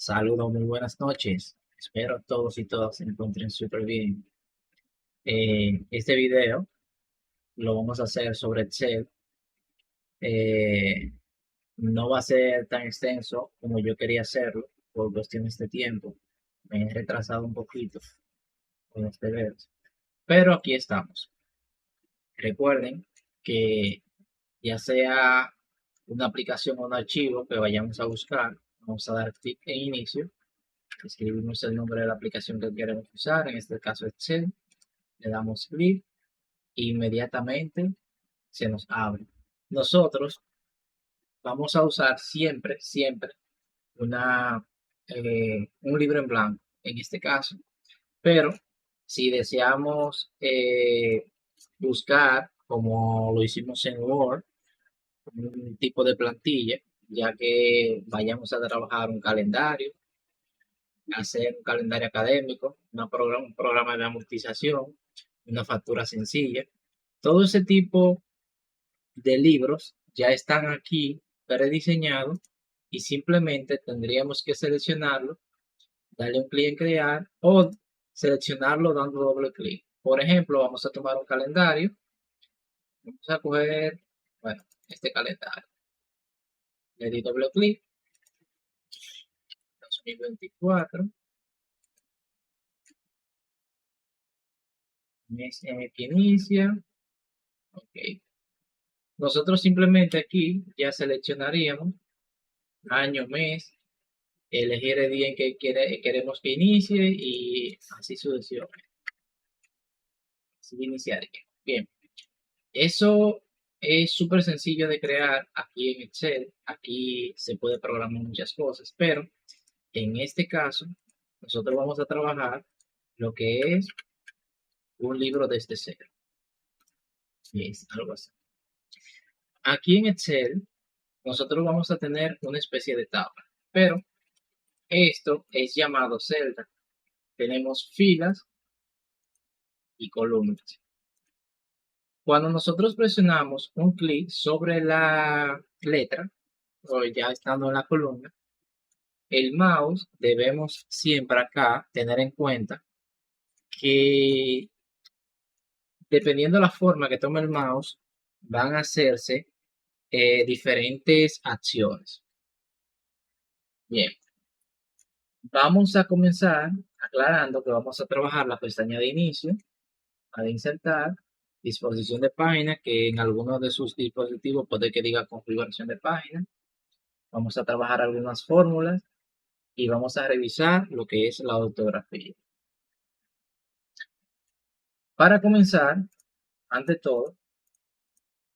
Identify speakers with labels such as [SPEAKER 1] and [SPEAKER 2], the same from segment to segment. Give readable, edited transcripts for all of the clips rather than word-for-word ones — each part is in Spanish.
[SPEAKER 1] Saludos, muy buenas noches. Espero todos y todas se encuentren súper bien. Este video lo vamos a hacer sobre Excel. Eh, no va a ser tan extenso como yo quería hacerlo por cuestiones de tiempo. Me he retrasado un poquito con los deberes, pero aquí estamos. Recuerden que ya sea una aplicación o un archivo que vayamos a buscar, vamos a dar clic en inicio, escribimos el nombre de la aplicación que queremos usar, en este caso Excel. Le damos clic e inmediatamente se nos abre. Nosotros vamos a usar siempre un libro en blanco, en este caso, pero si deseamos buscar, como lo hicimos en Word, un tipo de plantilla, ya que vayamos a trabajar un calendario, hacer un calendario académico, un programa de amortización, una factura sencilla, todo ese tipo de libros ya están aquí prediseñados y simplemente tendríamos que seleccionarlo, darle un clic en crear o seleccionarlo dando doble clic. Por ejemplo, vamos a tomar un calendario, vamos a coger, bueno, este calendario, le di doble clic, 2024, mes en el que inicia, ok. Nosotros simplemente aquí ya seleccionaríamos año, mes, elegir el día en que queremos que inicie y así sucesivamente. Así iniciaría. Bien, eso es súper sencillo de crear aquí en Excel. Aquí se puede programar muchas cosas, pero en este caso nosotros vamos a trabajar lo que es un libro desde cero. Y es algo así. Aquí en Excel nosotros vamos a tener una especie de tabla, pero esto es llamado celda. Tenemos filas y columnas. Cuando nosotros presionamos un clic sobre la letra, o ya estando en la columna, el mouse debemos siempre acá tener en cuenta que dependiendo de la forma que tome el mouse, van a hacerse diferentes acciones. Bien, vamos a comenzar aclarando que vamos a trabajar la pestaña de inicio, a insertar, disposición de página, que en algunos de sus dispositivos puede que diga configuración de página. Vamos a trabajar algunas fórmulas y vamos a revisar lo que es la ortografía. Para comenzar, ante todo,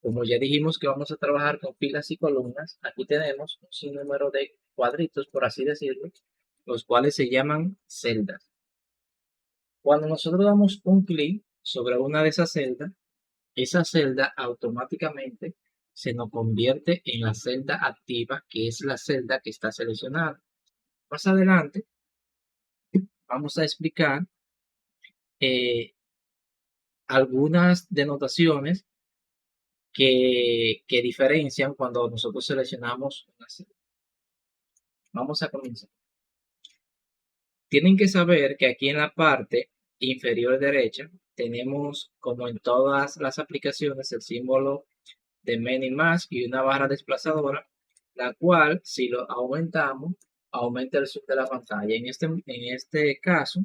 [SPEAKER 1] como ya dijimos que vamos a trabajar con filas y columnas, aquí tenemos un sinnúmero de cuadritos, por así decirlo, los cuales se llaman celdas. Cuando nosotros damos un clic sobre una de esas celdas, esa celda automáticamente se nos convierte en la celda activa, que es la celda que está seleccionada. Más adelante vamos a explicar eh, algunas denotaciones que diferencian cuando nosotros seleccionamos una celda. Vamos a comenzar. Tienen que saber que aquí en la parte inferior derecha tenemos, como en todas las aplicaciones, el símbolo de menos y más y una barra desplazadora, la cual si lo aumentamos, aumenta el zoom de la pantalla. En este caso,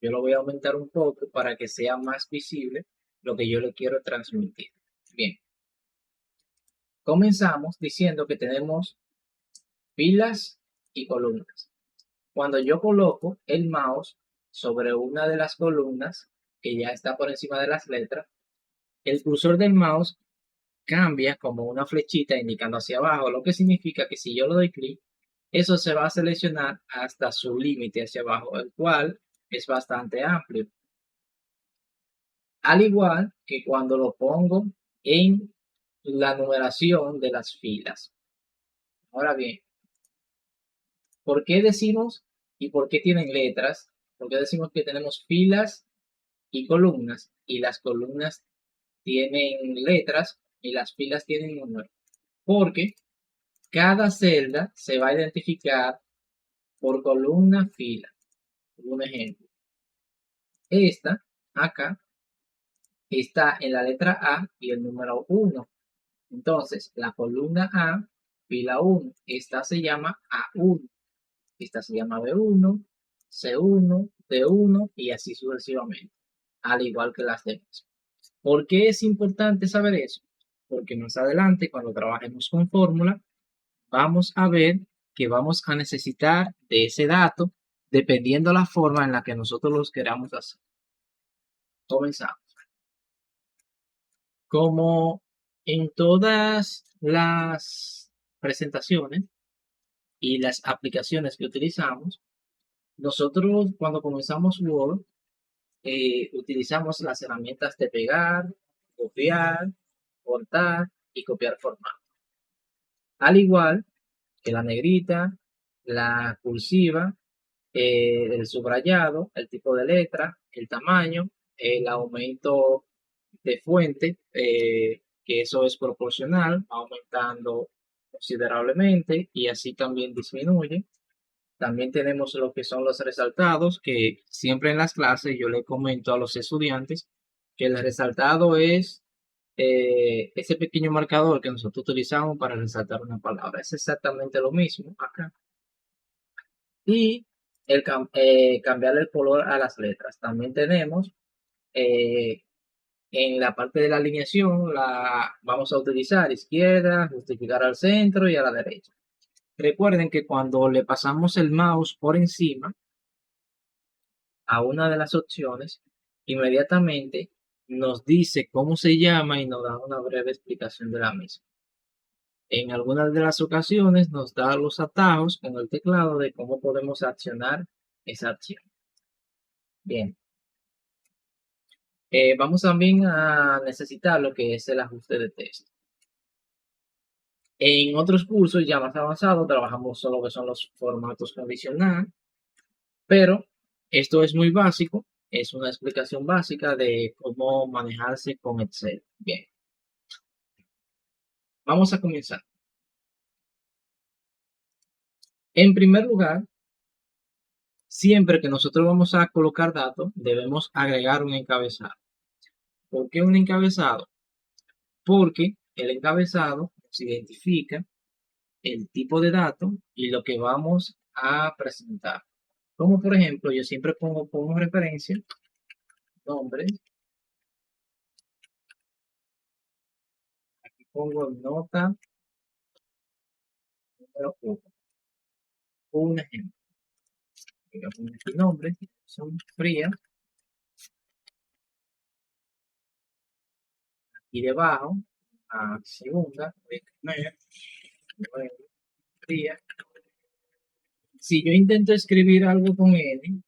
[SPEAKER 1] yo lo voy a aumentar un poco para que sea más visible lo que yo le quiero transmitir. Bien, comenzamos diciendo que tenemos filas y columnas. Cuando yo coloco el mouse sobre una de las columnas que ya está por encima de las letras, el cursor del mouse cambia como una flechita indicando hacia abajo, lo que significa que si yo le doy clic, eso se va a seleccionar hasta su límite hacia abajo, el cual es bastante amplio. Al igual que cuando lo pongo en la numeración de las filas. Ahora bien, ¿por qué decimos y por qué tienen letras? ¿Por qué decimos que tenemos filas y columnas? Y las columnas tienen letras y las filas tienen números. Porque cada celda se va a identificar por columna, fila. Un ejemplo. Esta acá está en la letra A y el número 1. Entonces, la columna A, fila 1, esta se llama A1, esta se llama B1, C1, D1 y así sucesivamente, al igual que las demás. ¿Por qué es importante saber eso? Porque más adelante, cuando trabajemos con fórmula, vamos a ver que vamos a necesitar de ese dato dependiendo la forma en la que nosotros los queramos hacer. Comenzamos. Como en todas las presentaciones y las aplicaciones que utilizamos, nosotros cuando comenzamos Word utilizamos las herramientas de pegar, copiar, cortar y copiar formato. Al igual que la negrita, la cursiva, el subrayado, el tipo de letra, el tamaño, el aumento de fuente, que eso es proporcional, va aumentando considerablemente y así también disminuye. También tenemos lo que son los resaltados, que siempre en las clases yo le comento a los estudiantes que el resaltado es ese pequeño marcador que nosotros utilizamos para resaltar una palabra. Es exactamente lo mismo acá. Y cambiar el color a las letras. También tenemos eh, en la parte de la alineación, vamos a utilizar izquierda, justificar al centro y a la derecha. Recuerden que cuando le pasamos el mouse por encima a una de las opciones, inmediatamente nos dice cómo se llama y nos da una breve explicación de la misma. En algunas de las ocasiones nos da los atajos con el teclado de cómo podemos accionar esa acción. Bien. Vamos también a necesitar lo que es el ajuste de texto. En otros cursos ya más avanzados trabajamos solo que son los formatos condicional, pero esto es muy básico, es una explicación básica de cómo manejarse con Excel. Bien, vamos a comenzar. En primer lugar, siempre que nosotros vamos a colocar datos, debemos agregar un encabezado. ¿Por qué un encabezado? Porque el encabezado nos identifica el tipo de dato y lo que vamos a presentar. Como por ejemplo, yo siempre pongo como referencia nombre, aquí pongo nota número 1. Un ejemplo, voy a poner aquí nombre, son frías, y debajo, a segunda, voy a poner fría. Si yo intento escribir algo con N,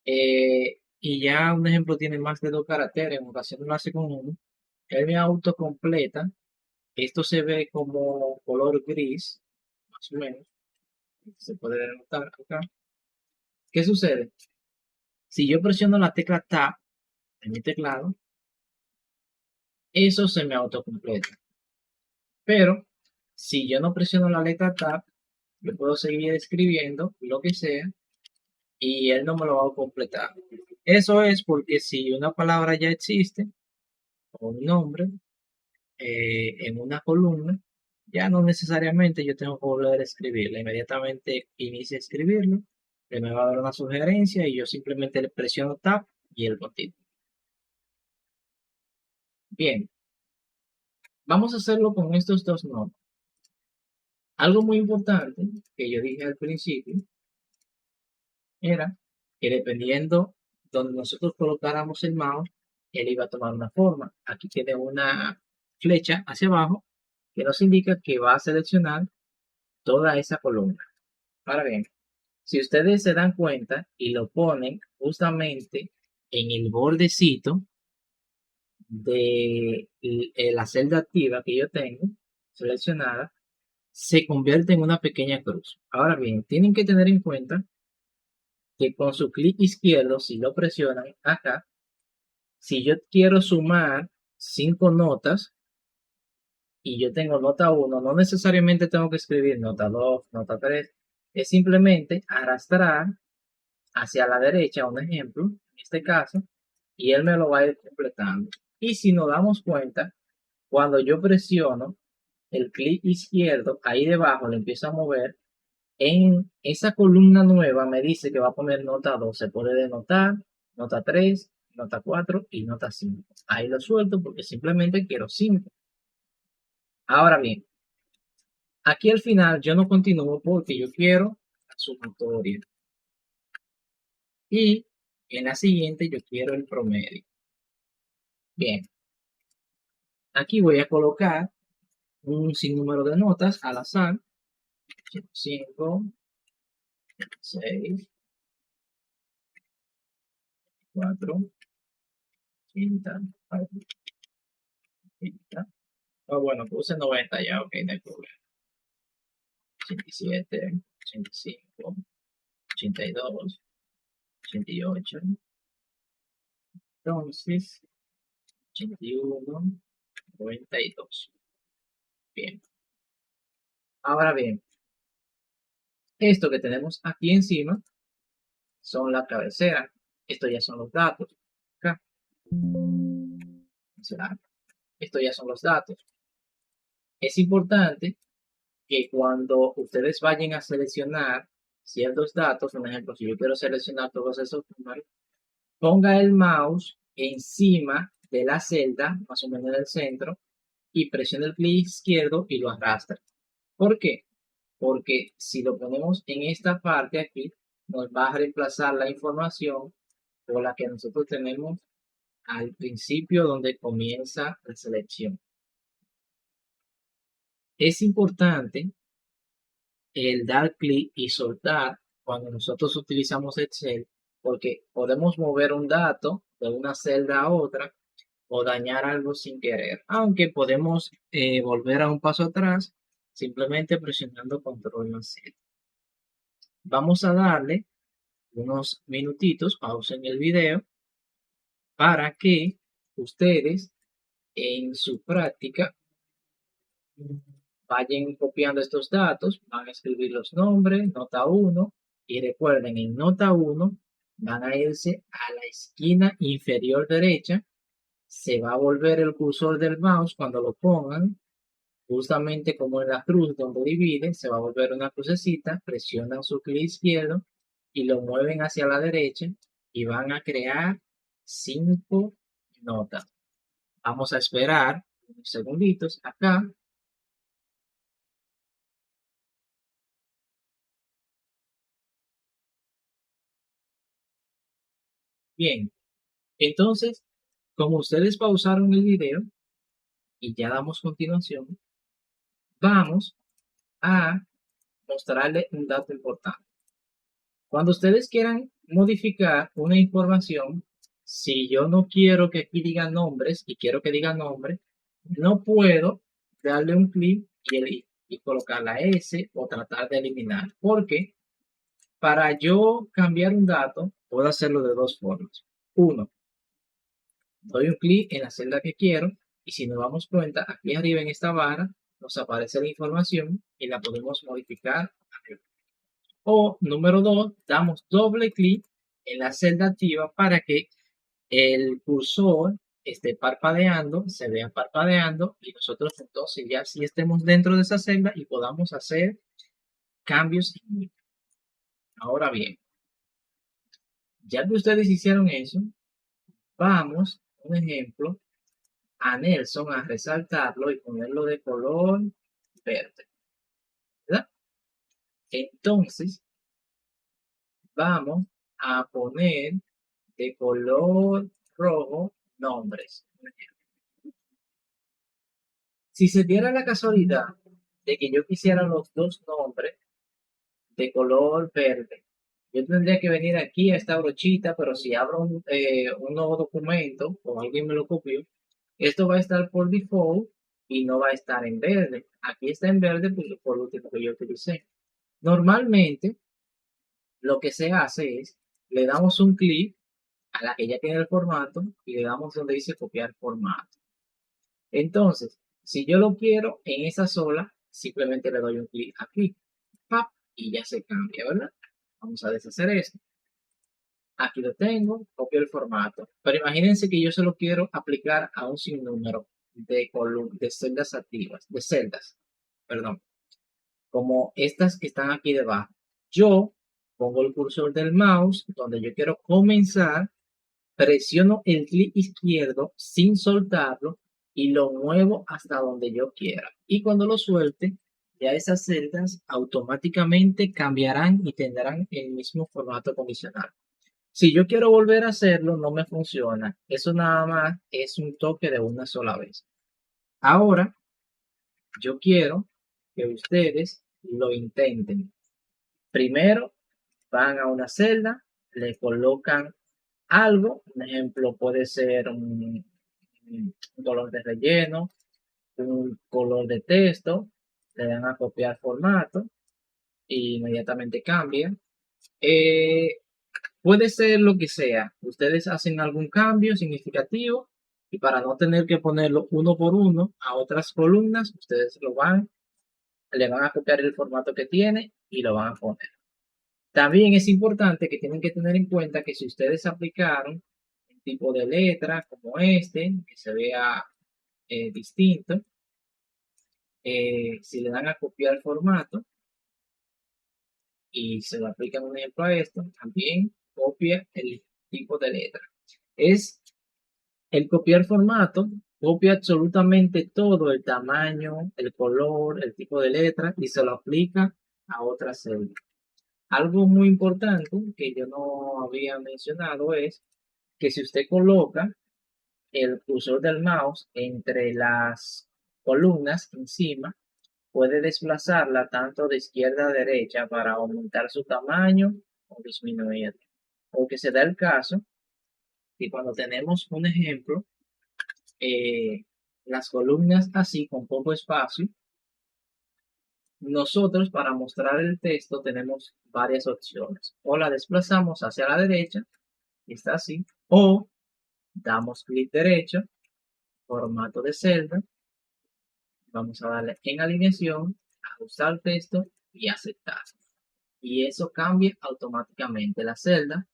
[SPEAKER 1] y ya un ejemplo tiene más de 2 caracteres, en ocasiones lo hace con uno, él me autocompleta. Esto se ve como color gris, más o menos. Se puede notar acá. ¿Qué sucede? Si yo presiono la tecla Tab en mi teclado, eso se me autocompleta. Pero si yo no presiono la letra Tab, yo puedo seguir escribiendo lo que sea y él no me lo va a completar. Eso es porque si una palabra ya existe, o un nombre, en una columna, ya no necesariamente yo tengo que volver a escribirla. Inmediatamente inicie a escribirlo, él me va a dar una sugerencia y yo simplemente le presiono Tab y él continúa. Bien, vamos a hacerlo con estos dos nombres. Algo muy importante que yo dije al principio era que dependiendo donde nosotros colocáramos el mouse, él iba a tomar una forma. Aquí tiene una flecha hacia abajo que nos indica que va a seleccionar toda esa columna. Ahora bien, si ustedes se dan cuenta y lo ponen justamente en el bordecito de la celda activa que yo tengo seleccionada, se convierte en una pequeña cruz. Ahora bien, tienen que tener en cuenta que con su clic izquierdo, si lo presionan acá, si yo quiero sumar 5 notas y yo tengo nota 1, no necesariamente tengo que escribir nota 2, nota 3. es simplemente arrastrar hacia la derecha, un ejemplo, en este caso, y él me lo va a ir completando. Y si nos damos cuenta, cuando yo presiono el clic izquierdo, ahí debajo le empiezo a mover, en esa columna nueva me dice que va a poner nota 2, se puede denotar, nota 3, nota 4 y nota 5. Ahí lo suelto porque simplemente quiero 5. Ahora bien, aquí al final yo no continúo porque yo quiero la sumatoria. Y en la siguiente yo quiero el promedio. Bien, aquí voy a colocar un sinnúmero de notas al azar. 5, 6, 4, 30, 30. Oh, bueno, puse 90 ya, ok, no hay problema. 87, 85, 82, 88. Entonces, 81, 92. Bien. Ahora bien, esto que tenemos aquí encima son la cabecera. Esto ya son los datos. Acá. Esto ya son los datos. Es importante que cuando ustedes vayan a seleccionar ciertos datos, por ejemplo, si yo quiero seleccionar todos esos números, ponga el mouse encima de la celda, más o menos en el centro, y presione el clic izquierdo y lo arrastra. ¿Por qué? Porque si lo ponemos en esta parte aquí, nos va a reemplazar la información por la que nosotros tenemos al principio donde comienza la selección. Es importante el dar clic y soltar cuando nosotros utilizamos Excel, porque podemos mover un dato de una celda a otra o dañar algo sin querer, aunque podemos volver a un paso atrás simplemente presionando control más Z. Vamos a darle unos minutitos, pausen el video, para que ustedes en su práctica vayan copiando estos datos, van a escribir los nombres, nota 1, y recuerden, en nota 1 van a irse a la esquina inferior derecha, se va a volver el cursor del mouse cuando lo pongan, justamente como en la cruz donde divide, se va a volver una crucecita, presionan su clic izquierdo y lo mueven hacia la derecha y van a crear 5 notas. Vamos a esperar unos segunditos acá. Bien, entonces, como ustedes pausaron el video y ya damos continuación, vamos a mostrarles un dato importante. Cuando ustedes quieran modificar una información, si yo no quiero que aquí diga nombres y quiero que diga nombre, no puedo darle un clic y colocar la S o tratar de eliminar. Porque para yo cambiar un dato, puedo hacerlo de dos formas. Uno, doy un clic en la celda que quiero y si nos damos cuenta, aquí arriba en esta barra nos aparece la información y la podemos modificar. O número 2, damos doble clic en la celda activa para que el cursor esté parpadeando, se vea parpadeando y nosotros entonces ya sí estemos dentro de esa celda y podamos hacer cambios. Ahora bien, ya que ustedes hicieron eso, vamos, un ejemplo, a Nelson a resaltarlo y ponerlo de color verde, ¿verdad? Entonces, vamos a poner de color rojo nombres. Si se diera la casualidad de que yo quisiera los dos nombres de color verde, yo tendría que venir aquí a esta brochita, pero si abro un nuevo documento o alguien me lo copió, esto va a estar por default y no va a estar en verde. Aquí está en verde por lo último que yo utilicé. Normalmente, lo que se hace es, le damos un clic a la que ya tiene el formato y le damos donde dice copiar formato. Entonces, si yo lo quiero en esa sola, simplemente le doy un clic aquí, ¡pap! y ya se cambia, ¿verdad? Vamos a deshacer esto. Aquí lo tengo, copio el formato. Pero imagínense que yo se lo quiero aplicar a un sinnúmero de celdas activas, de celdas, perdón, como estas que están aquí debajo. Yo pongo el cursor del mouse donde yo quiero comenzar, presiono el clic izquierdo sin soltarlo y lo muevo hasta donde yo quiera. Y cuando lo suelte, ya esas celdas automáticamente cambiarán y tendrán el mismo formato condicional. Si yo quiero volver a hacerlo, no me funciona. Eso nada más es un toque de una sola vez. Ahora, yo quiero que ustedes lo intenten. Primero, van a una celda, le colocan algo, un ejemplo puede ser un color de relleno, un color de texto, le dan a copiar formato y inmediatamente cambia. Eh, Puede ser lo que sea. Ustedes hacen algún cambio significativo y para no tener que ponerlo uno por uno a otras columnas, ustedes le van a copiar el formato que tiene y lo van a poner. También es importante que tienen que tener en cuenta que si ustedes aplicaron un tipo de letra como este, que se vea distinto, si le dan a copiar formato y se lo aplican un ejemplo a esto, también copia el tipo de letra. Es el copiar formato, copia absolutamente todo, el tamaño, el color, el tipo de letra y se lo aplica a otra celda. Algo muy importante que yo no había mencionado es que si usted coloca el cursor del mouse entre las columnas encima, puede desplazarla tanto de izquierda a derecha para aumentar su tamaño o disminuirlo. Porque se da el caso que cuando tenemos un ejemplo, las columnas así con poco espacio, nosotros para mostrar el texto tenemos varias opciones. O la desplazamos hacia la derecha, está así, o damos clic derecho, formato de celda, vamos a darle en alineación, ajustar texto y aceptar. Y eso cambia automáticamente. La celda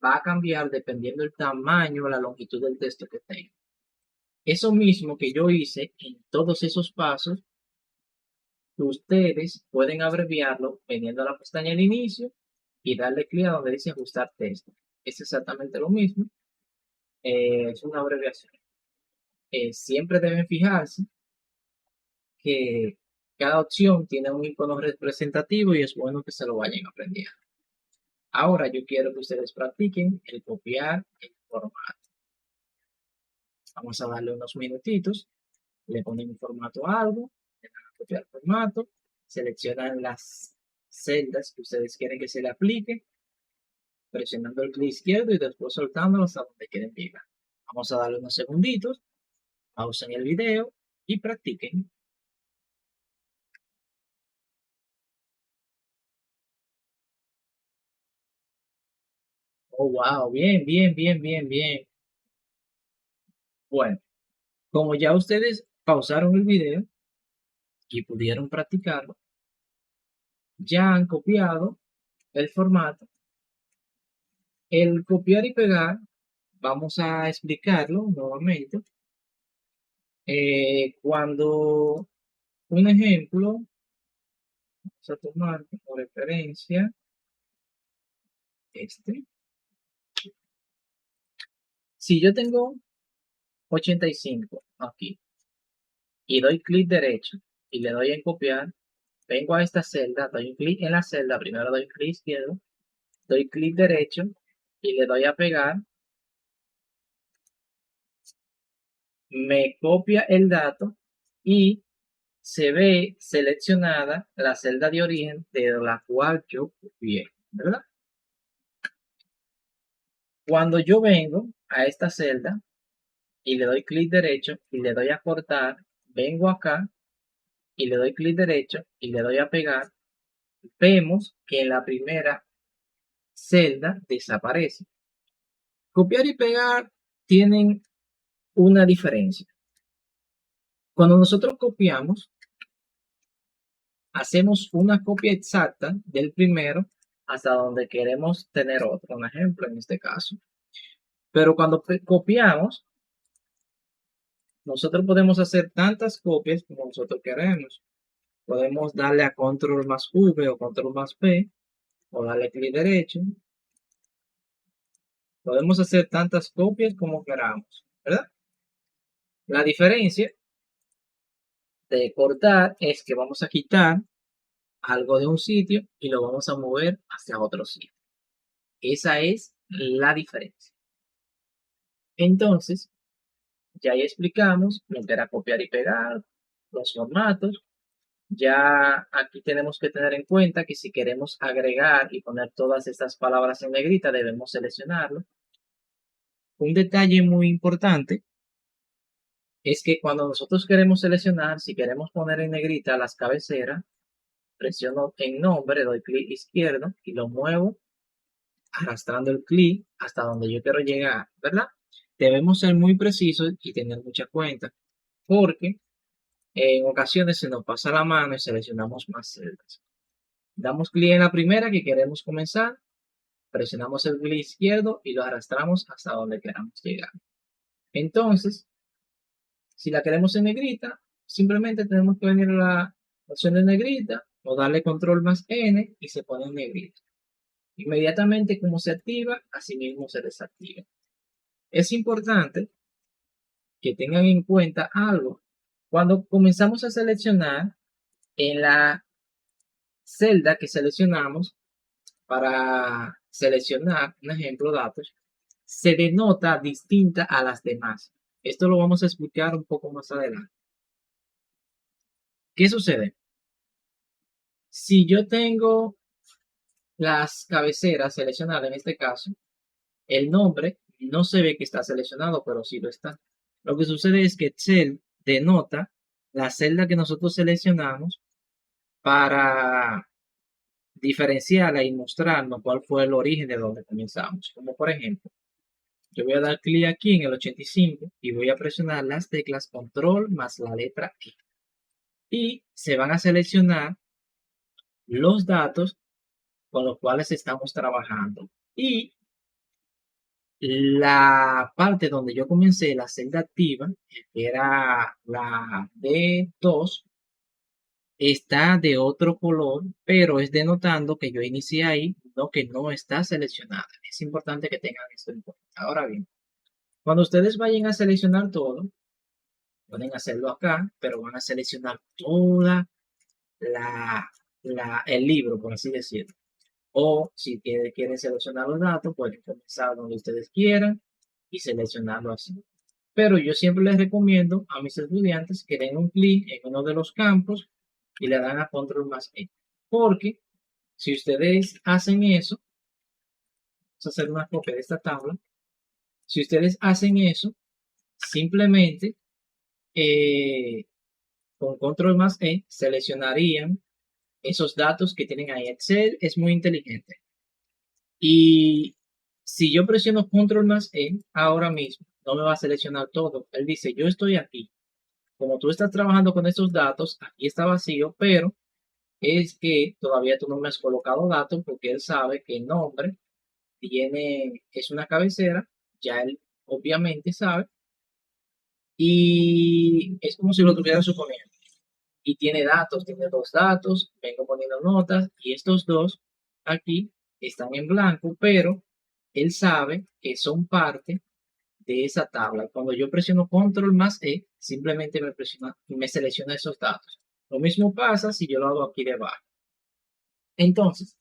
[SPEAKER 1] va a cambiar dependiendo del tamaño o la longitud del texto que tenga. Eso mismo que yo hice en todos esos pasos, ustedes pueden abreviarlo veniendo a la pestaña de inicio y darle clic a donde dice ajustar texto. Es exactamente lo mismo, es una abreviación. Siempre deben fijarse que cada opción tiene un icono representativo y es bueno que se lo vayan aprendiendo. Ahora yo quiero que ustedes practiquen el copiar el formato. Vamos a darle unos minutitos, le ponen un formato a algo, le dan a copiar formato, seleccionan las celdas que ustedes quieren que se le aplique, presionando el clic izquierdo y después soltándolo hasta donde queden llegar. Vamos a darle unos segunditos, pausen el video y practiquen. Oh, wow, bien, bien, bien, bien, bien. Bueno, como ya ustedes pausaron el video y pudieron practicarlo, ya han copiado el formato. El copiar y pegar, vamos a explicarlo nuevamente. Cuando un ejemplo, vamos a tomar como referencia este. Si yo tengo 85 aquí y doy clic derecho y le doy en copiar, vengo a esta celda, doy un clic en la celda, primero doy clic izquierdo, doy clic derecho y le doy a pegar, me copia el dato y se ve seleccionada la celda de origen de la cual yo copié, ¿verdad? Cuando yo vengo a esta celda y le doy clic derecho y le doy a cortar, vengo acá y le doy clic derecho y le doy a pegar, vemos que en la primera celda desaparece. Copiar y pegar tienen una diferencia. Cuando nosotros copiamos, hacemos una copia exacta del primero hasta donde queremos tener otro, un ejemplo en este caso. Pero cuando copiamos, nosotros podemos hacer tantas copias como nosotros queremos. Podemos darle a control más V o control más P o darle clic derecho. Podemos hacer tantas copias como queramos, ¿verdad? La diferencia de cortar es que vamos a quitar algo de un sitio y lo vamos a mover hacia otro sitio. Esa es la diferencia. Entonces, ya explicamos lo que era copiar y pegar, los formatos. Ya aquí tenemos que tener en cuenta que si queremos agregar y poner todas estas palabras en negrita, debemos seleccionarlo. Un detalle muy importante es que cuando nosotros queremos seleccionar, si queremos poner en negrita las cabeceras, presiono en nombre, doy clic izquierdo y lo muevo arrastrando el clic hasta donde yo quiero llegar, ¿verdad? Debemos ser muy precisos y tener mucha cuenta, porque en ocasiones se nos pasa la mano y seleccionamos más celdas. Damos clic en la primera que queremos comenzar, presionamos el clic izquierdo y lo arrastramos hasta donde queramos llegar. Entonces, si la queremos en negrita, simplemente tenemos que venir a la opción de negrita o darle control más N y se pone en negrita. Inmediatamente como se activa, así mismo se desactiva. Es importante que tengan en cuenta algo. Cuando comenzamos a seleccionar, en la celda que seleccionamos para seleccionar, un ejemplo, datos, se denota distinta a las demás. Esto lo vamos a explicar un poco más adelante. ¿Qué sucede? Si yo tengo las cabeceras seleccionadas, en este caso, el nombre no se ve que está seleccionado, pero sí lo está. Lo que sucede es que Excel denota la celda que nosotros seleccionamos para diferenciarla y mostrarnos cuál fue el origen de donde comenzamos. Como por ejemplo, yo voy a dar clic aquí en el 85 y voy a presionar las teclas control más la letra E. Y se van a seleccionar los datos con los cuales estamos trabajando. Y la parte donde yo comencé, la celda activa, que era la D2, está de otro color, pero es denotando que yo inicié ahí, no que no está seleccionada. Es importante que tengan esto en cuenta. Ahora bien, cuando ustedes vayan a seleccionar todo, pueden hacerlo acá, pero van a seleccionar toda el libro, por así decirlo. O si quieren seleccionar los datos, pueden comenzar donde ustedes quieran y seleccionarlo así. Pero yo siempre les recomiendo a mis estudiantes que den un clic en uno de los campos y le dan a control más E. Porque si ustedes hacen eso, vamos a hacer una copia de esta tabla. Si ustedes hacen eso, simplemente con control más E seleccionarían esos datos que tienen ahí. Excel es muy inteligente. Y si yo presiono control más E ahora mismo, no me va a seleccionar todo. Él dice, yo estoy aquí. Como tú estás trabajando con estos datos, aquí está vacío, pero es que todavía tú no me has colocado datos porque él sabe que el nombre es una cabecera, ya él obviamente sabe, y es como si lo tuviera suponiendo. Y tiene datos, tiene dos datos, vengo poniendo notas, y estos dos aquí están en blanco, pero él sabe que son parte de esa tabla. Cuando yo presiono control más E, simplemente me selecciona esos datos. Lo mismo pasa si yo lo hago aquí debajo. Entonces,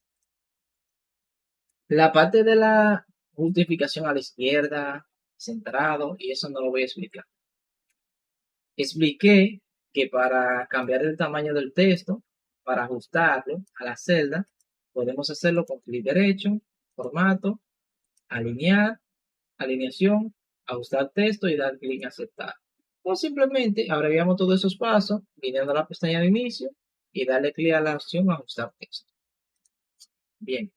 [SPEAKER 1] la parte de la justificación a la izquierda, centrado, y eso no lo voy a explicar. Expliqué que para cambiar el tamaño del texto, para ajustarlo a la celda, podemos hacerlo con clic derecho, formato, alinear, alineación, ajustar texto y dar clic en aceptar. O simplemente abreviamos todos esos pasos, viniendo a la pestaña de inicio y darle clic a la opción ajustar texto. Bien.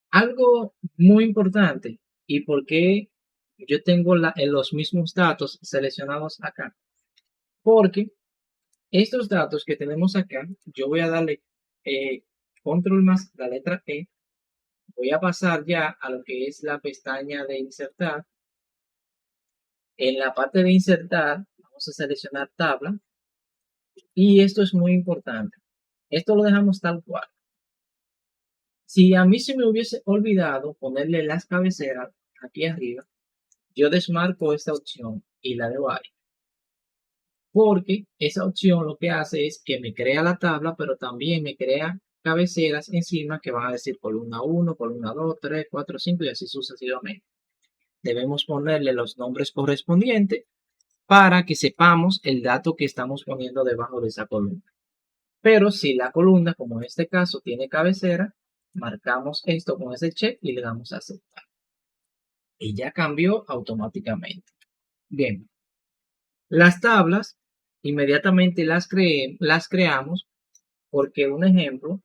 [SPEAKER 1] Algo muy importante y por qué yo tengo los mismos datos seleccionados acá. Porque Estos datos que tenemos acá, yo voy a darle control más la letra E. Voy a pasar ya a lo que es la pestaña de insertar. En la parte de insertar, vamos a seleccionar tabla. Y esto es muy importante. Esto lo dejamos tal cual. Si a mí se me hubiese olvidado ponerle las cabeceras aquí arriba, yo desmarco esta opción y la dejo ahí. Porque esa opción lo que hace es que me crea la tabla, pero también me crea cabeceras encima que van a decir columna 1, columna 2, 3, 4, 5 y así sucesivamente. Debemos ponerle los nombres correspondientes para que sepamos el dato que estamos poniendo debajo de esa columna. Pero si la columna, como en este caso, tiene cabecera, marcamos esto con ese check y le damos a aceptar. Y ya cambió automáticamente. Bien, las tablas inmediatamente las creamos porque un ejemplo,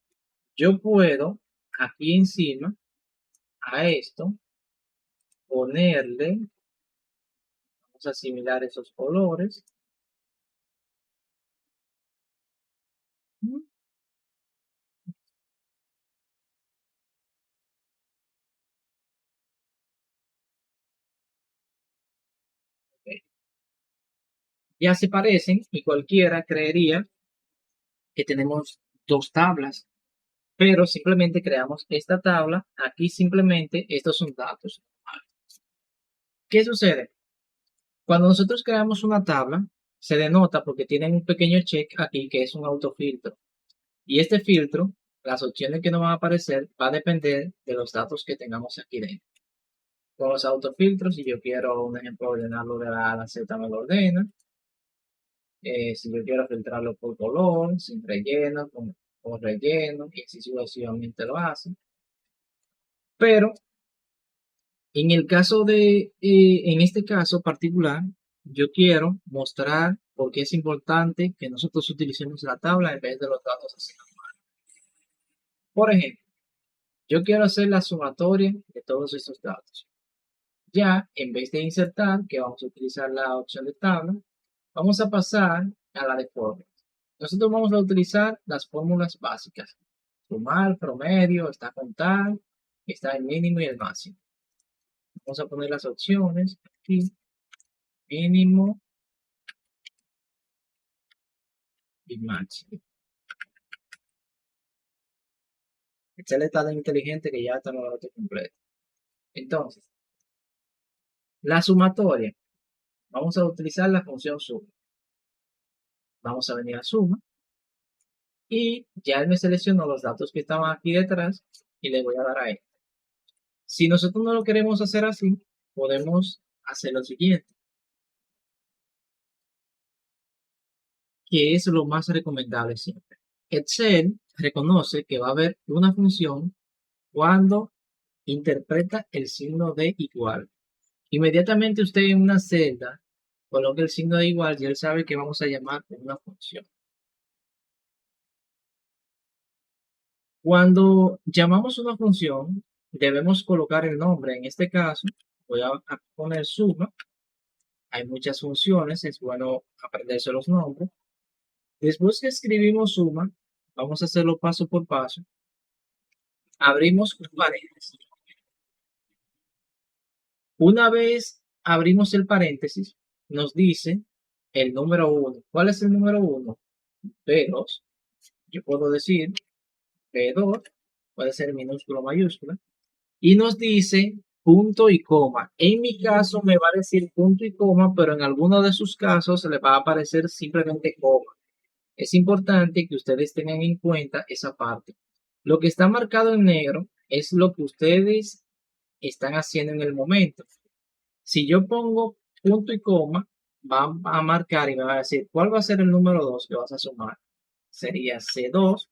[SPEAKER 1] yo puedo aquí encima a esto ponerle, vamos a asimilar esos colores. Ya se parecen y cualquiera creería que tenemos dos tablas, pero simplemente creamos esta tabla. Aquí simplemente estos son datos. ¿Qué sucede? Cuando nosotros creamos una tabla, se denota porque tienen un pequeño check aquí que es un autofiltro. Y este filtro, las opciones que nos van a aparecer, va a depender de los datos que tengamos aquí dentro. Con los autofiltros, si yo quiero, un ejemplo, ordenarlo de la A a la Z, me lo ordena. Si yo quiero filtrarlo por color, sin relleno, con relleno, y así sucesivamente lo hace. Pero en el caso en este caso particular, yo quiero mostrar por qué es importante que nosotros utilicemos la tabla en vez de los datos así. Por ejemplo, yo quiero hacer la sumatoria de todos estos datos. Ya, en vez de insertar, que vamos a utilizar la opción de tabla, vamos a pasar a la de fórmulas. Nosotros vamos a utilizar las fórmulas básicas. Sumar, promedio, está contar, está el mínimo y el máximo. Vamos a poner las opciones aquí. Mínimo y máximo. Excel está tan inteligente que ya está en el dato completo. Entonces, la sumatoria. Vamos a utilizar la función suma. Vamos a venir a suma. Y ya él me seleccionó los datos que estaban aquí detrás y le voy a dar a él. Si nosotros no lo queremos hacer así, podemos hacer lo siguiente, que es lo más recomendable siempre. Excel reconoce que va a haber una función cuando interpreta el signo de igual. Inmediatamente usted en una celda coloca el signo de igual y él sabe que vamos a llamar una función. Cuando llamamos una función, debemos colocar el nombre. En este caso, voy a poner suma. Hay muchas funciones, es bueno aprenderse los nombres. Después que escribimos suma, vamos a hacerlo paso por paso. Abrimos un paréntesis. Una vez abrimos el paréntesis, nos dice el número 1. ¿Cuál es el número 1? B2. Yo puedo decir B2, puede ser minúscula o mayúscula. Y nos dice punto y coma. En mi caso me va a decir punto y coma, pero en alguno de sus casos se le va a aparecer simplemente coma. Es importante que ustedes tengan en cuenta esa parte. Lo que está marcado en negro es lo que ustedes están haciendo en el momento. Si yo pongo punto y coma, va a marcar y me va a decir cuál va a ser el número 2 que vas a sumar. Sería C2.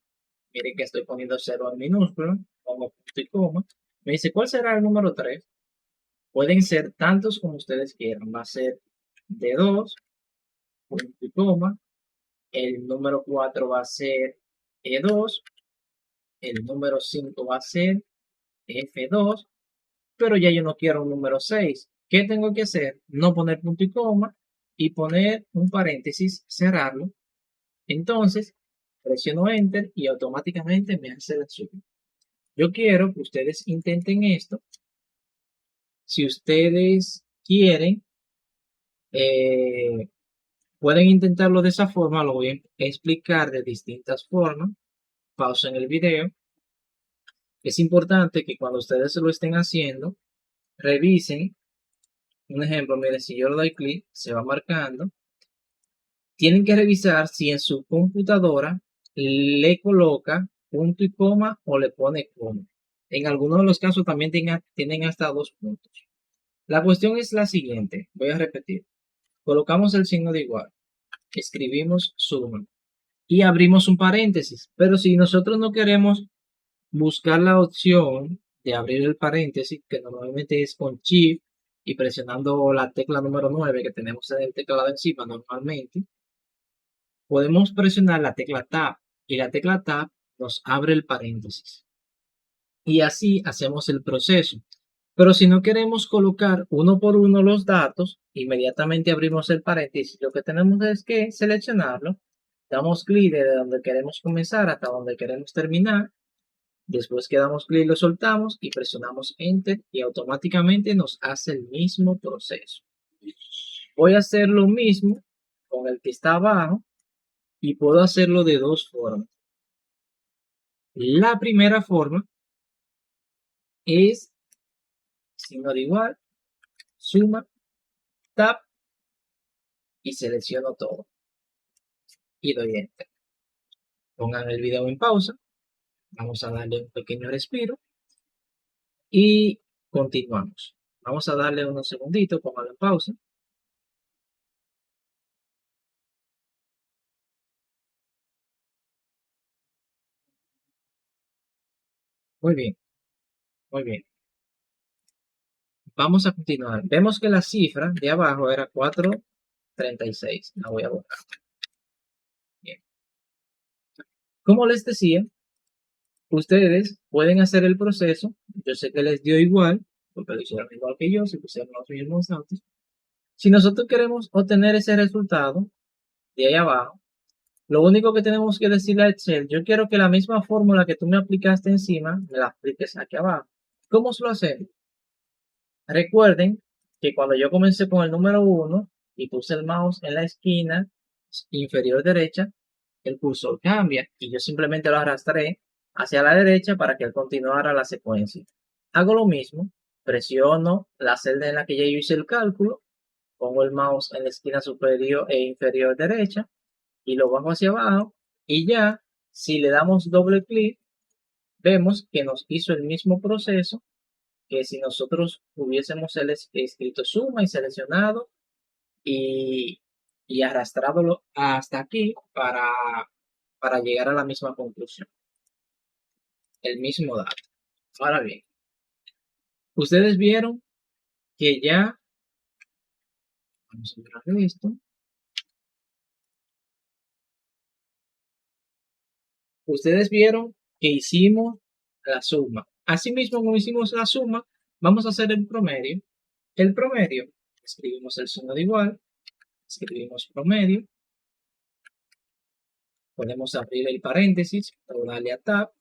[SPEAKER 1] Miren que estoy poniendo 0 en minúscula, pongo punto y coma. Me dice, ¿cuál será el número 3? Pueden ser tantos como ustedes quieran. Va a ser D2, punto y coma. El número 4 va a ser E2. El número 5 va a ser F2. Pero ya yo no quiero un número 6. ¿Qué tengo que hacer? No poner punto y coma y poner un paréntesis, cerrarlo. Entonces, presiono Enter y automáticamente me hace la suma. Yo quiero que ustedes intenten esto. Si ustedes quieren, eh, pueden intentarlo de esa forma. Lo voy a explicar de distintas formas. Pausen el video. Es importante que cuando ustedes lo estén haciendo, revisen. Un ejemplo, miren, si yo le doy clic, se va marcando. Tienen que revisar si en su computadora le coloca punto y coma o le pone coma. En algunos de los casos también tienen hasta 2 puntos. La cuestión es la siguiente, voy a repetir. Colocamos el signo de igual, escribimos suma y abrimos un paréntesis. Pero si nosotros no queremos buscar la opción de abrir el paréntesis, que normalmente es con Shift y presionando la tecla número 9 que tenemos en el teclado encima normalmente, podemos presionar la tecla Tab y la tecla Tab nos abre el paréntesis. Y así hacemos el proceso. Pero si no queremos colocar uno por uno los datos, inmediatamente abrimos el paréntesis. Lo que tenemos es que seleccionarlo. Damos clic desde donde queremos comenzar hasta donde queremos terminar. Después que damos clic lo soltamos y presionamos Enter y automáticamente nos hace el mismo proceso. Voy a hacer lo mismo con el que está abajo y puedo hacerlo de dos formas. La primera forma es signo de igual, suma, tab y selecciono todo y doy Enter. Pongan el video en pausa, vamos a darle un pequeño respiro y continuamos. Vamos a darle unos segunditos, pónganlo en pausa. Muy bien, muy bien. Vamos a continuar. Vemos que la cifra de abajo era 436. La voy a borrar. Bien. Como les decía, ustedes pueden hacer el proceso. Yo sé que les dio igual, porque lo hicieron igual que yo, si pusieron los mismos datos. Si nosotros queremos obtener ese resultado de ahí abajo, lo único que tenemos que decirle a Excel, yo quiero que la misma fórmula que tú me aplicaste encima, me la apliques aquí abajo. ¿Cómo se lo hacemos? Recuerden que cuando yo comencé con el número 1 y puse el mouse en la esquina inferior derecha, el cursor cambia y yo simplemente lo arrastré hacia la derecha para que él continuara la secuencia. Hago lo mismo, presiono la celda en la que ya yo hice el cálculo, pongo el mouse en la esquina superior e inferior derecha y lo bajo hacia abajo y ya si le damos doble clic vemos que nos hizo el mismo proceso que si nosotros hubiésemos escrito suma y seleccionado y, y arrastrado hasta aquí para llegar a la misma conclusión, el mismo dato. Ahora bien, ustedes vieron que ya, vamos a mirar esto, ustedes vieron que hicimos la suma. Asimismo, como hicimos la suma, vamos a hacer el promedio. El promedio, escribimos el signo de igual, escribimos promedio, podemos abrir el paréntesis o darle a Tab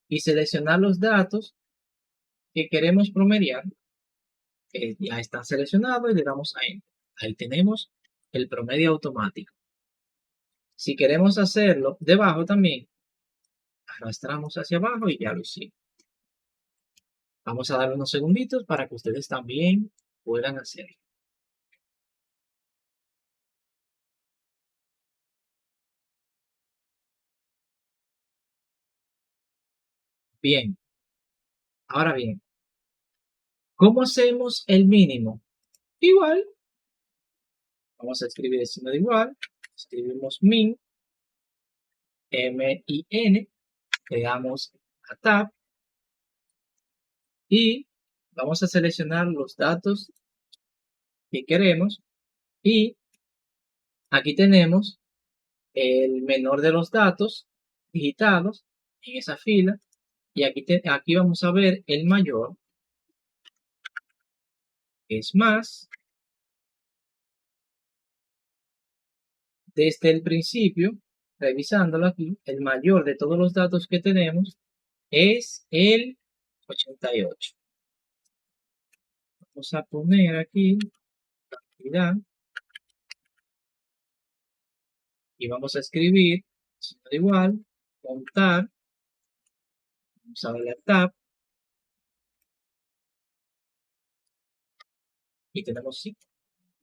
[SPEAKER 1] y seleccionar los datos que queremos promediar. Ya están seleccionados y le damos a Enter. Ahí tenemos el promedio automático. Si queremos hacerlo debajo también, arrastramos hacia abajo y ya lo hicimos. Vamos a darle unos segunditos para que ustedes también puedan hacerlo. Bien, ahora bien, ¿cómo hacemos el mínimo? Igual, vamos a escribir el signo de igual, escribimos min, M-I-N, le damos a Tab y vamos a seleccionar los datos que queremos y aquí tenemos el menor de los datos digitados en esa fila y aquí vamos a ver el mayor, que es más. Desde el principio revisándolo aquí, el mayor de todos los datos que tenemos es el 88. Vamos a poner aquí cantidad y vamos a escribir igual, contar, vamos a darle a tab y tenemos 5.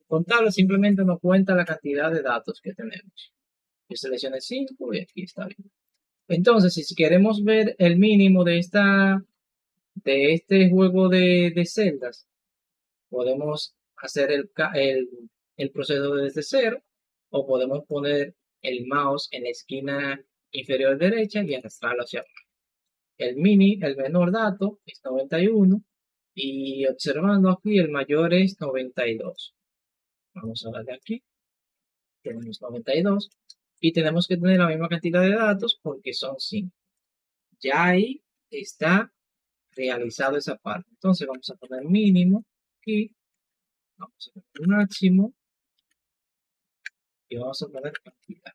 [SPEAKER 1] Contarlo simplemente nos cuenta la cantidad de datos que tenemos. Yo seleccioné 5 y aquí está bien. Entonces, si queremos ver el mínimo de este juego de celdas, podemos hacer el proceso desde cero o podemos poner el mouse en la esquina inferior derecha y arrastrarlo hacia abajo. El menor dato es 91 y observando aquí el mayor es 92. Vamos a darle aquí, tenemos 92 y tenemos que tener la misma cantidad de datos porque son 5. Ya ahí está realizado esa parte. Entonces vamos a poner mínimo aquí, vamos a poner máximo y vamos a poner cantidad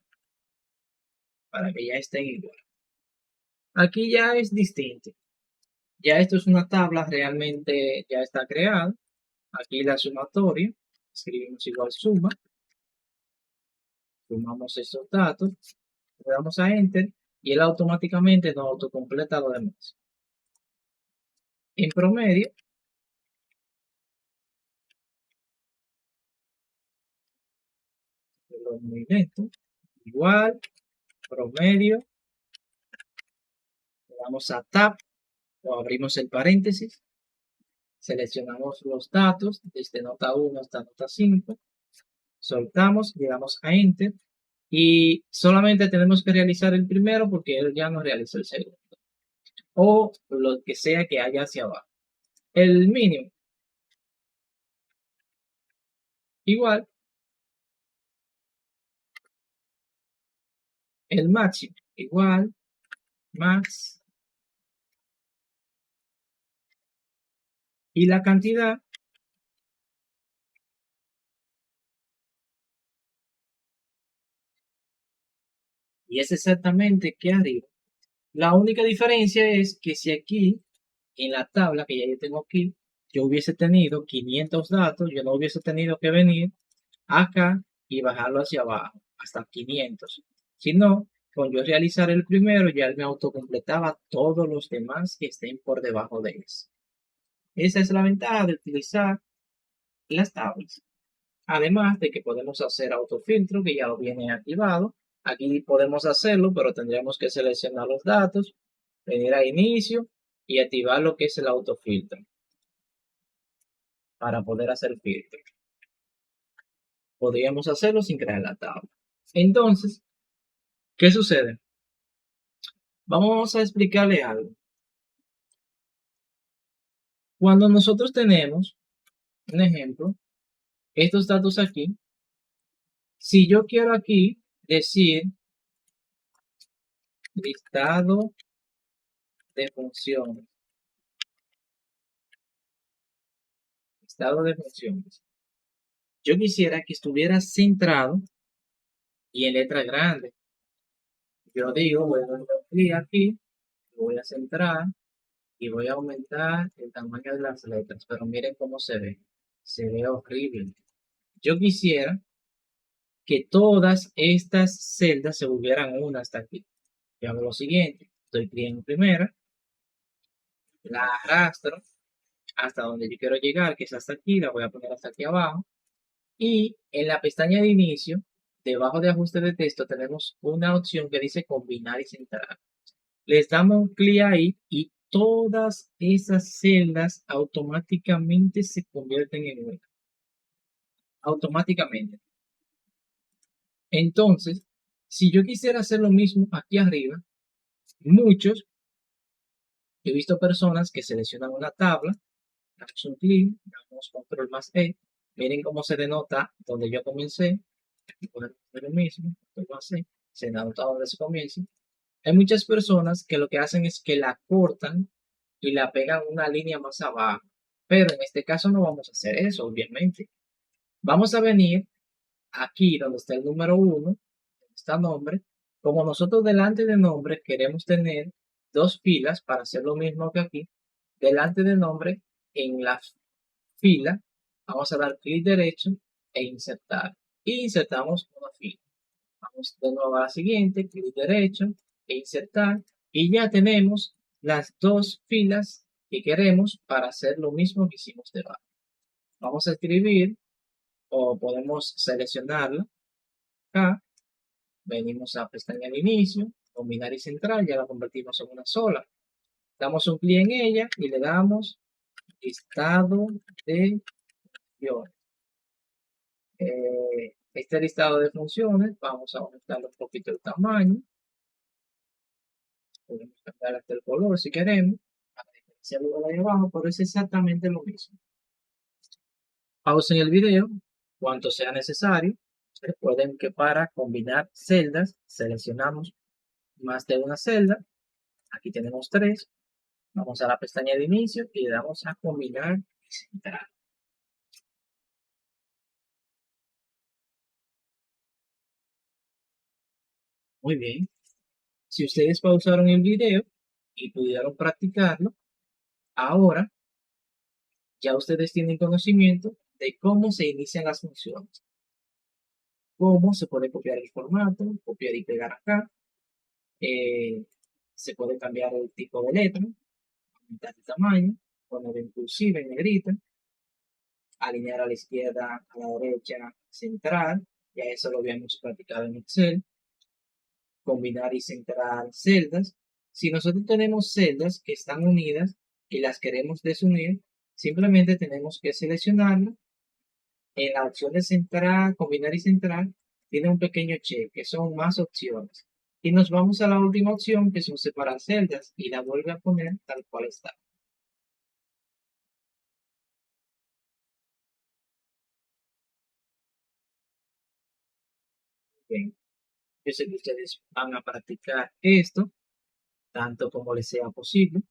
[SPEAKER 1] para que ya estén igual. Aquí ya es distinto. Ya esto es una tabla, realmente ya está creada. Aquí la sumatoria, escribimos igual suma, sumamos esos datos, le damos a enter y él automáticamente nos autocompleta lo demás. En promedio, muy lento, igual, promedio, le damos a tab o abrimos el paréntesis, seleccionamos los datos desde nota 1 hasta nota 5, soltamos, le damos a enter y solamente tenemos que realizar el primero porque él ya no realizó el segundo o lo que sea que haya hacia abajo. El mínimo igual, el máximo igual, max y la cantidad y es exactamente que arriba. La única diferencia es que si aquí en la tabla que ya yo tengo aquí, yo hubiese tenido 500 datos, yo no hubiese tenido que venir acá y bajarlo hacia abajo hasta 500. Si no, con yo realizar el primero, ya él me autocompletaba todos los demás que estén por debajo de ese. Esa es la ventaja de utilizar las tablas. Además de que podemos hacer autofiltro, que ya lo viene activado. Aquí podemos hacerlo, pero tendríamos que seleccionar los datos, venir a inicio y activar lo que es el autofiltro para poder hacer filtro. Podríamos hacerlo sin crear la tabla. Entonces, ¿qué sucede? Vamos a explicarle algo. Cuando nosotros tenemos, un ejemplo, estos datos aquí, si yo quiero aquí decir listado de funciones, yo quisiera que estuviera centrado y en letra grande. Yo digo, voy a dar clic aquí, voy a centrar y voy a aumentar el tamaño de las letras, pero miren cómo se ve horrible. Yo quisiera que todas estas celdas se volvieran una hasta aquí. Yo hago lo siguiente, doy clic en primera, la arrastro hasta donde yo quiero llegar, que es hasta aquí, la voy a poner hasta aquí abajo, y en la pestaña de inicio, debajo de ajuste de texto, tenemos una opción que dice combinar y centrar. Les damos un clic ahí y todas esas celdas automáticamente se convierten en una. Automáticamente. Entonces, si yo quisiera hacer lo mismo aquí arriba, he visto personas que seleccionan una tabla, damos un clic, damos control más E, miren cómo se denota donde yo comencé, aquí podemos hacer lo mismo, control más E, se denota donde se comienza. Hay muchas personas que lo que hacen es que la cortan y la pegan una línea más abajo. Pero en este caso no vamos a hacer eso, obviamente. Vamos a venir aquí donde está el número 1, donde está nombre, Como nosotros delante de nombre queremos tener dos filas para hacer lo mismo que aquí, delante de nombre en la fila, vamos a dar clic derecho e insertar. Y insertamos una fila. Vamos de nuevo a la siguiente, clic derecho e insertar. Y ya tenemos las dos filas que queremos para hacer lo mismo que hicimos debajo. Vamos a escribir o podemos seleccionarla acá. Venimos a pestaña de inicio, combinar y central, ya la convertimos en una sola. Damos un clic en ella y le damos listado de funciones. Este listado de funciones, vamos a aumentarle un poquito el tamaño. Podemos cambiar hasta el color si queremos, para diferenciarlo de ahí abajo, pero es exactamente lo mismo. Pausen el video cuanto sea necesario. Recuerden que para combinar celdas seleccionamos más de una celda. Aquí tenemos tres. Vamos a la pestaña de inicio y le damos a combinar y centrar. Muy bien. Si ustedes pausaron el video y pudieron practicarlo, ahora ya ustedes tienen conocimiento de cómo se inician las funciones. Cómo se puede copiar el formato, copiar y pegar acá. Se puede cambiar el tipo de letra, aumentar el tamaño, poner en cursiva, en negrita, alinear a la izquierda, a la derecha, centrar. Ya eso lo habíamos practicado en Excel. Combinar y centrar celdas. Si nosotros tenemos celdas que están unidas y las queremos desunir, simplemente tenemos que seleccionarla. En la opción de centrar, combinar y centrar, tiene un pequeño check, que son más opciones. Y nos vamos a la última opción, que son separar celdas, y la vuelve a poner tal cual está. Bien, yo sé que ustedes van a practicar esto, tanto como les sea posible.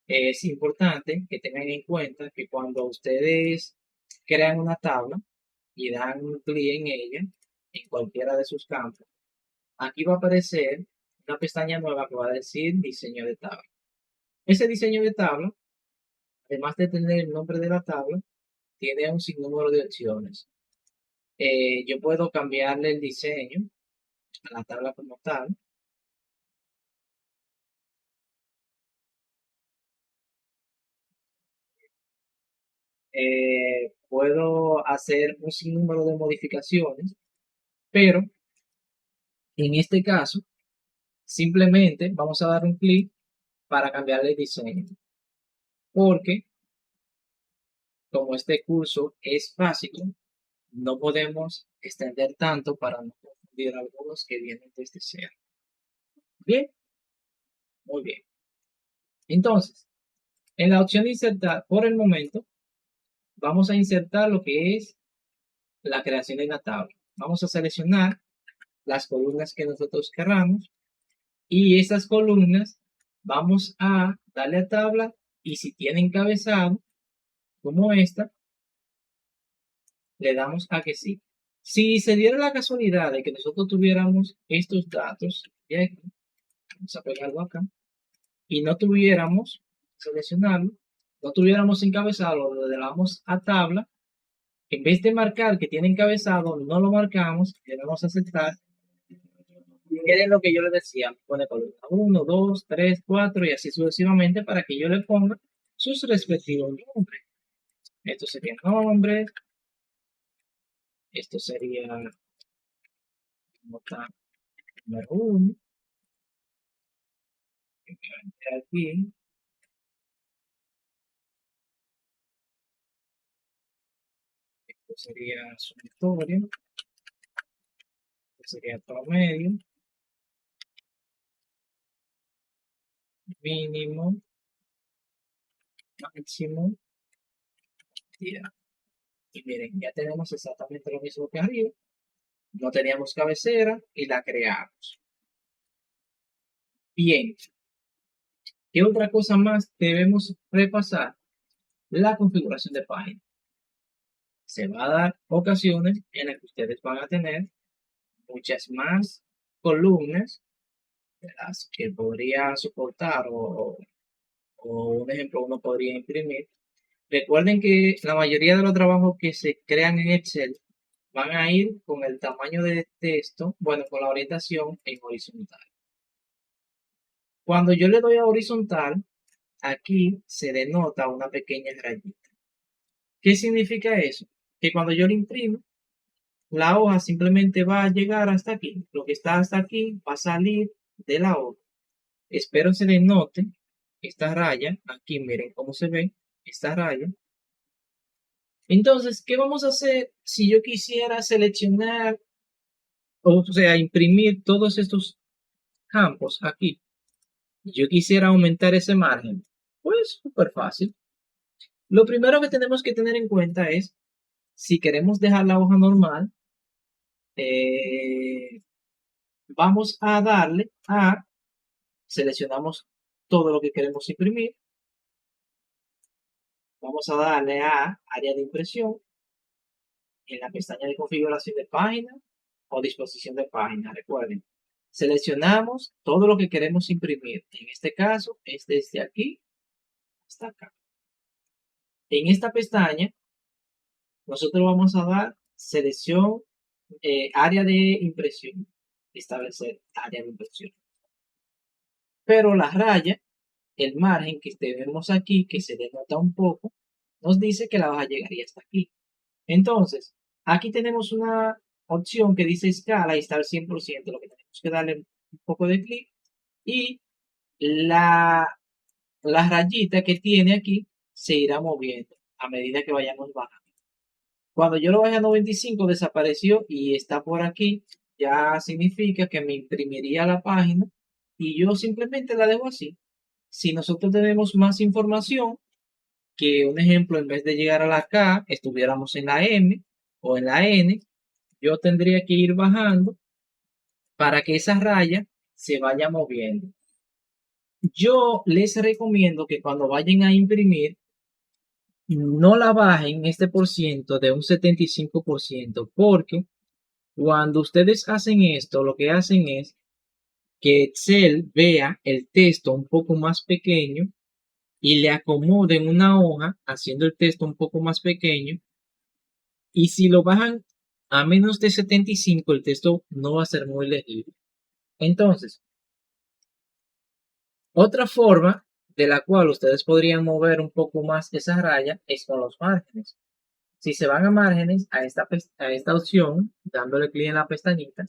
[SPEAKER 1] Es importante que tengan en cuenta que cuando ustedes crean una tabla y dan un clic en ella, en cualquiera de sus campos, aquí va a aparecer una pestaña nueva que va a decir diseño de tabla. Ese diseño de tabla, además de tener el nombre de la tabla, tiene un sinnúmero de opciones. Yo puedo cambiarle el diseño a la tabla como tal. Puedo hacer un sinnúmero de modificaciones, pero en este caso, simplemente vamos a dar un clic para cambiarle el diseño, porque como este curso es básico, no podemos extender tanto para no confundir a algunos que vienen desde cero. Bien, muy bien. Entonces, en la opción de insertar, por el momento, vamos a insertar lo que es la creación de una tabla. Vamos a seleccionar las columnas que nosotros queramos y esas columnas vamos a darle a tabla y si tiene encabezado, como esta, le damos a que sí. Si se diera la casualidad de que nosotros tuviéramos estos datos de aquí, vamos a pegarlo acá, y no tuviéramos, seleccionarlo, no tuviéramos encabezado, le damos a tabla, en vez de marcar que tiene encabezado, no lo marcamos, le damos a aceptar. Miren lo que yo les decía, pone columna 1, 2, 3, 4 y así sucesivamente para que yo le ponga sus respectivos nombres. Esto sería nombre, esto sería nota número 1, aquí, esto sería sumatorio, esto sería promedio, mínimo, máximo, tira. Y miren, ya tenemos exactamente lo mismo que arriba. No teníamos cabecera y la creamos. Bien, ¿qué otra cosa más debemos repasar? La configuración de página. Se va a dar ocasiones en las que ustedes van a tener muchas más columnas de las que podría soportar o un ejemplo uno podría imprimir. Recuerden que la mayoría de los trabajos que se crean en Excel van a ir con el tamaño de texto, bueno, con la orientación en horizontal. Cuando yo le doy a horizontal, aquí se denota una pequeña rayita. ¿Qué significa eso? Que cuando yo lo imprimo, la hoja simplemente va a llegar hasta aquí. Lo que está hasta aquí va a salir de la hoja. Espero se denote esta raya. Aquí miren cómo se ve esta raya. Entonces, ¿qué vamos a hacer si yo quisiera seleccionar, o sea, imprimir todos estos campos aquí? Yo quisiera aumentar ese margen. Pues súper fácil. Lo primero que tenemos que tener en cuenta es, si queremos dejar la hoja normal, eh, vamos a darle a, seleccionamos todo lo que queremos imprimir, vamos a darle a área de impresión en la pestaña de configuración de página o disposición de página, recuerden. Seleccionamos todo lo que queremos imprimir. En este caso es desde aquí hasta acá. En esta pestaña nosotros vamos a dar selección, área de impresión, establecer área de impresión. Pero la raya, el margen que tenemos aquí, que se denota un poco, nos dice que la hoja llegaría hasta aquí. Entonces, aquí tenemos una opción que dice escala y está al 100%, lo que tenemos que darle un poco de clic y la, la rayita que tiene aquí se irá moviendo a medida que vayamos bajando. Cuando yo lo vaya a 95 desapareció y está por aquí, ya significa que me imprimiría la página y yo simplemente la dejo así. Si nosotros tenemos más información, que un ejemplo, en vez de llegar a la K, estuviéramos en la M o en la N, yo tendría que ir bajando para que esa raya se vaya moviendo. Yo les recomiendo que cuando vayan a imprimir, no la bajen este por ciento de un 75%, porque cuando ustedes hacen esto, lo que hacen es que Excel vea el texto un poco más pequeño y le acomoden una hoja haciendo el texto un poco más pequeño. Y si lo bajan a menos de 75, el texto no va a ser muy legible. Entonces, otra forma de la cual ustedes podrían mover un poco más esa raya es con los márgenes. Si se van a márgenes, a esta opción, dándole clic en la pestañita,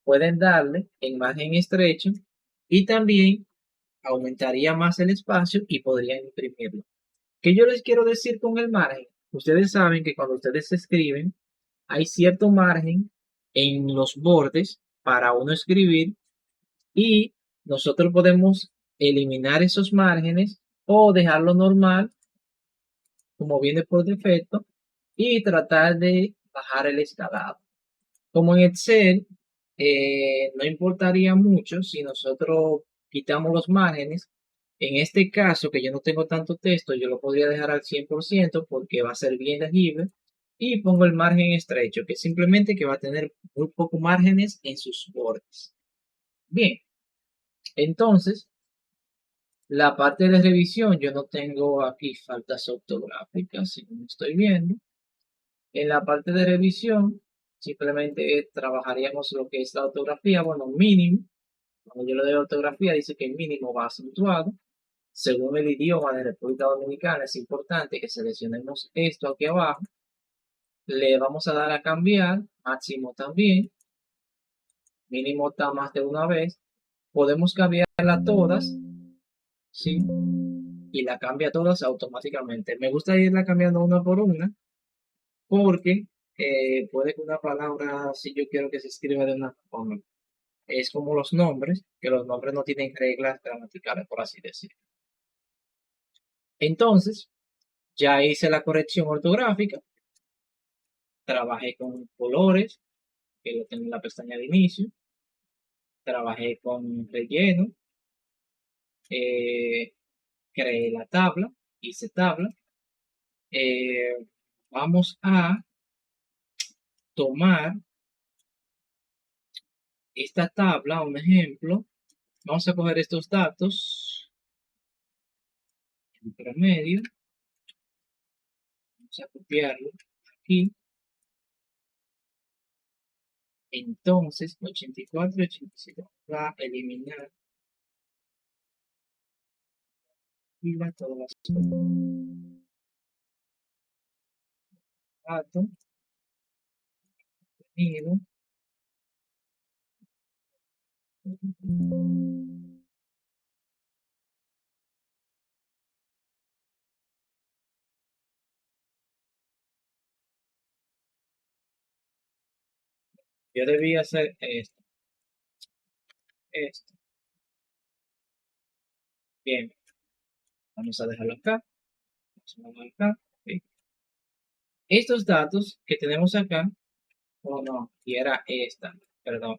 [SPEAKER 1] pueden darle en margen estrecho y también aumentaría más el espacio y podrían imprimirlo. ¿Qué yo les quiero decir con el margen? Ustedes saben que cuando ustedes escriben, hay cierto margen en los bordes para uno escribir y nosotros podemos eliminar esos márgenes o dejarlo normal como viene por defecto y tratar de bajar el escalado. Como en Excel, no importaría mucho si nosotros quitamos los márgenes. En este caso, que yo no tengo tanto texto, yo lo podría dejar al 100% porque va a ser bien legible. Y pongo el margen estrecho, que simplemente que va a tener muy pocos márgenes en sus bordes. Bien, entonces, la parte de revisión, yo no tengo aquí faltas ortográficas, si no estoy viendo. En la parte de revisión, simplemente trabajaríamos lo que es la ortografía, bueno, mínimo. Cuando yo le doy ortografía, dice que el mínimo va acentuado. Según el idioma de República Dominicana, es importante que seleccionemos esto aquí abajo. Le vamos a dar a cambiar, máximo también, mínimo está más de una vez. Podemos cambiarla todas, ¿sí? Y la cambia todas automáticamente. Me gusta irla cambiando una por una, porque puede que una palabra, si yo quiero que se escriba de una forma, es como los nombres, que los nombres no tienen reglas gramaticales, por así decirlo. Entonces, ya hice la corrección ortográfica, trabajé con colores, que lo tengo en la pestaña de inicio, trabajé con relleno, eh, creé la tabla, hice tabla. Eh, vamos a tomar esta tabla, un ejemplo, vamos a coger estos datos, el promedio, vamos a copiarlo aquí, entonces 84, 87, va a eliminar todas las datos, contenido. Yo debía hacer esto. Bien, vamos a dejarlo acá. Vamos a acá. Ok. Estos datos que tenemos acá, oh no, y era esta, perdón.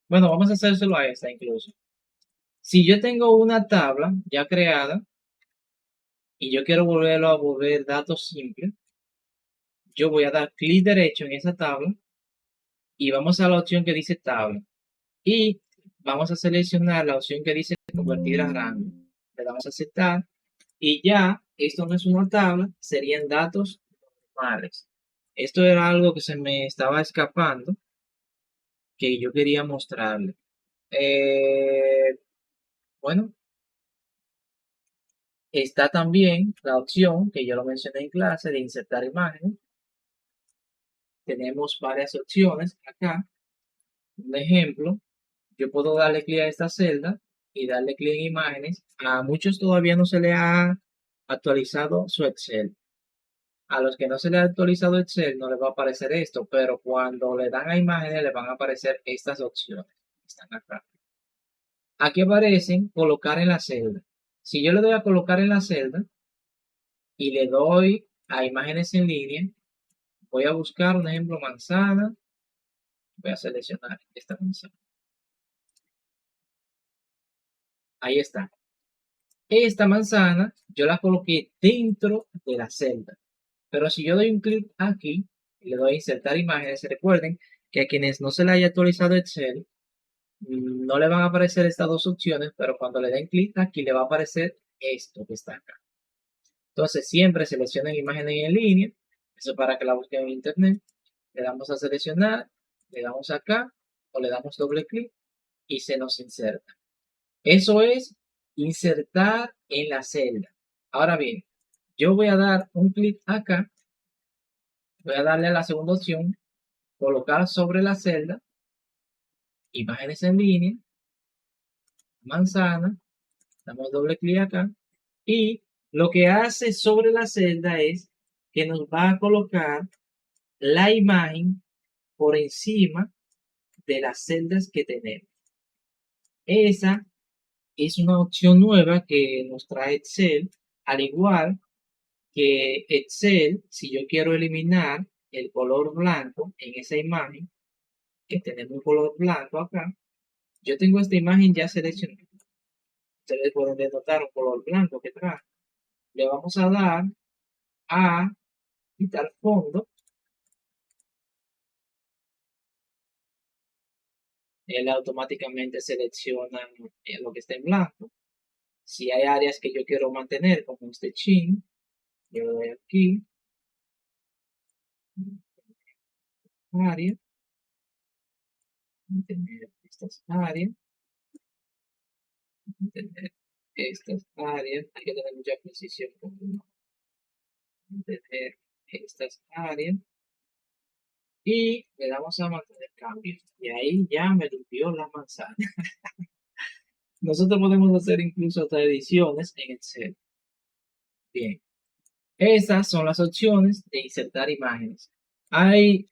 [SPEAKER 1] Bueno, vamos a hacérselo a esta incluso. Si yo tengo una tabla ya creada y yo quiero volverlo a volver datos simples, yo voy a dar clic derecho en esa tabla y vamos a la opción que dice tabla. Y vamos a seleccionar la opción que dice convertir a rango. Le damos a aceptar y ya esto no es una tabla, serían datos normales. Esto era algo que se me estaba escapando que yo quería mostrarle. Bueno, está también la opción que yo lo mencioné en clase de insertar imágenes. Tenemos varias opciones acá. Un ejemplo, yo puedo darle clic a esta celda y darle clic en imágenes. A muchos todavía no se le ha actualizado su Excel. A los que no se le ha actualizado Excel no les va a aparecer esto, pero cuando le dan a imágenes le van a aparecer estas opciones. Están acá. Aquí aparecen colocar en la celda. Si yo le doy a colocar en la celda y le doy a imágenes en línea, voy a buscar un ejemplo manzana. Voy a seleccionar esta manzana. Ahí está. Esta manzana yo la coloqué dentro de la celda. Pero si yo doy un clic aquí y le doy a insertar imágenes, recuerden que a quienes no se le haya actualizado Excel, no le van a aparecer estas dos opciones, pero cuando le den clic aquí le va a aparecer esto que está acá. Entonces siempre seleccionen imágenes en línea, eso para que la busquen en internet. Le damos a seleccionar, le damos acá o le damos doble clic y se nos inserta. Eso es insertar en la celda. Ahora bien, yo voy a dar un clic acá, voy a darle a la segunda opción, colocar sobre la celda, imágenes en línea, manzana, damos doble clic acá y lo que hace sobre la celda es que nos va a colocar la imagen por encima de las celdas que tenemos. Esa es una opción nueva que nos trae Excel, al igual que Excel, si yo quiero eliminar el color blanco en esa imagen, que tenemos un color blanco acá, yo tengo esta imagen ya seleccionada. Ustedes pueden notar un color blanco que trae. Le vamos a dar a quitar fondo. Él automáticamente selecciona lo que está en blanco. Si hay áreas que yo quiero mantener, como este chin, yo le doy aquí, área, mantener estas áreas, mantener estas áreas, hay que tener mucha precisión con mantener estas áreas y le damos a mantener cambios. Y ahí ya me limpió la manzana. Nosotros podemos hacer incluso hasta ediciones en Excel. Bien, esas son las opciones de insertar imágenes. Hay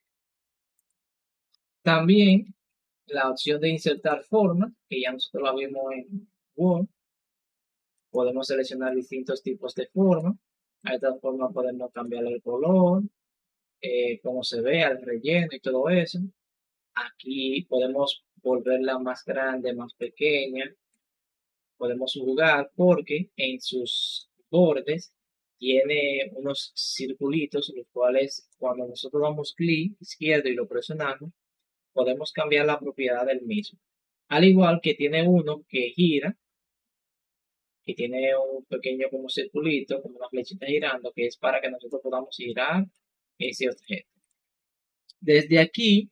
[SPEAKER 1] también la opción de insertar formas, que ya nosotros la vimos en Word. Podemos seleccionar distintos tipos de formas. A esta forma podemos cambiar el color, cómo se ve, el relleno y todo eso. Aquí podemos volverla más grande, más pequeña. Podemos jugar porque en sus bordes tiene unos circulitos, los cuales cuando nosotros damos clic izquierdo y lo presionamos, podemos cambiar la propiedad del mismo. Al igual que tiene uno que gira, que tiene un pequeño como circulito, como una flechita girando, que es para que nosotros podamos girar ese objeto. Desde aquí,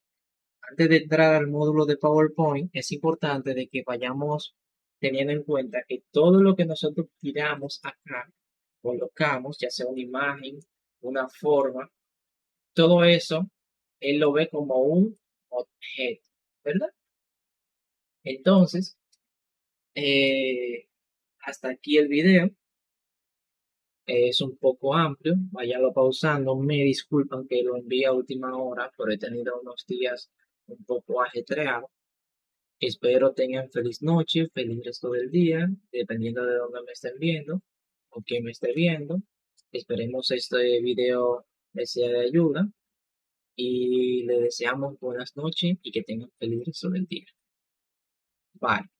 [SPEAKER 1] antes de entrar al módulo de PowerPoint, es importante de que vayamos teniendo en cuenta que todo lo que nosotros tiramos acá, colocamos, ya sea una imagen, una forma, todo eso, él lo ve como un objeto, ¿verdad? Entonces, eh, hasta aquí el video. Es un poco amplio, váyalo pausando. Me disculpan que lo envíe a última hora, pero he tenido unos días un poco ajetreados. Espero tengan feliz noche, feliz resto del día, dependiendo de dónde me estén viendo o quién me esté viendo. Esperemos este video les sea de ayuda y le deseamos buenas noches y que tengan feliz resto del día. Bye.